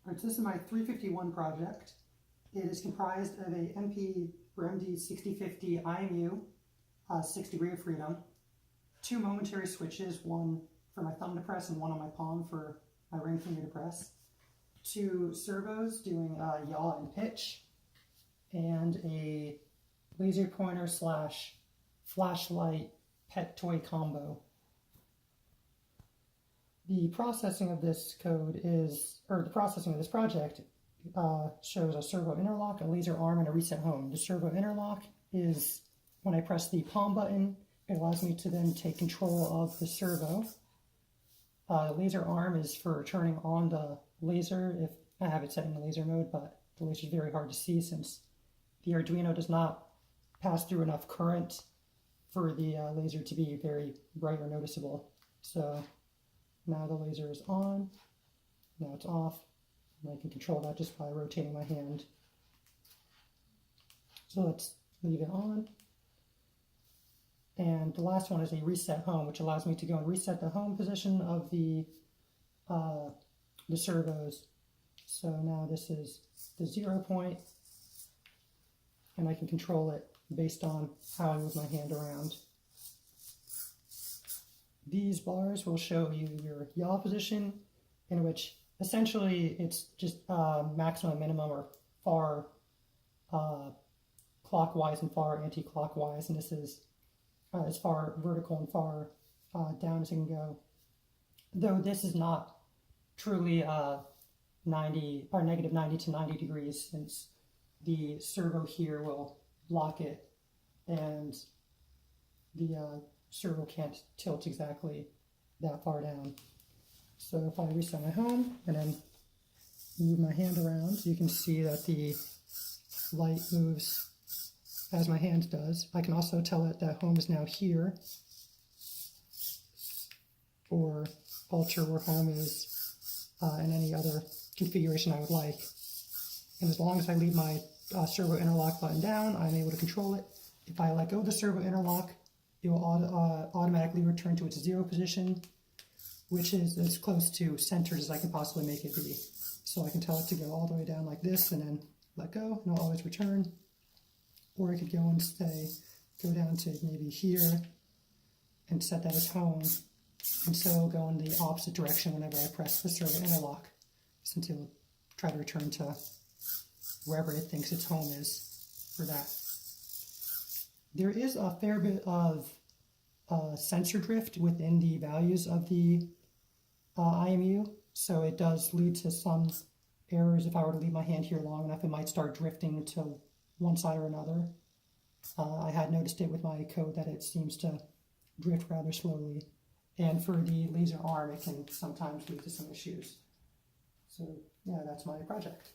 Alright, so this is my 351 project. It is comprised of a MP or MD 6050 IMU, 6 degree of freedom, 2 momentary switches, one for my thumb to press and one on my palm for my ring finger to press, 2 servos doing yaw and pitch, and a laser pointer slash flashlight pet toy combo. The processing of this code is, or the processing of this project shows a servo interlock, a laser arm, and a reset home. The servo interlock is when I press the palm button, it allows me to then take control of the servo. The laser arm is for turning on the laser if I have it set in the laser mode, but the laser is very hard to see since the Arduino does not pass through enough current for the laser to be very bright or noticeable. So now the laser is on, now it's off, and I can control that just by rotating my hand. So let's leave it on. And the last one is a reset home, which allows me to go and reset the home position of the servos. So now this is the 0 point, and I can control it based on how I move my hand around. These bars will show you your yaw position, in which essentially it's just maximum, minimum, or far clockwise and far anti-clockwise, and this is as far vertical and far down as it can go. Though this is not truly 90 or negative 90 to 90 degrees, since the servo here will block it, and the servo can't tilt exactly that far down. So if I reset my home and then move my hand around, you can see that the light moves as my hand does. I can also tell it that home is now here, or alter where home is in any other configuration I would like. And as long as I leave my servo interlock button down, I'm able to control it. If I let go of the servo interlock, it will automatically return to its 0 position, which is as close to centered as I can possibly make it be. So I can tell it to go all the way down like this and then let go, and it'll always return. Or I could go and go down to maybe here and set that as home, and so it'll go in the opposite direction whenever I press the servo interlock, since it will try to return to wherever it thinks its home is for that. There is a fair bit of sensor drift within the values of the IMU, so it does lead to some errors. If I were to leave my hand here long enough, it might start drifting to one side or another. I had noticed it with my code that it seems to drift rather slowly, and for the laser arm it can sometimes lead to some issues. So yeah, that's my project.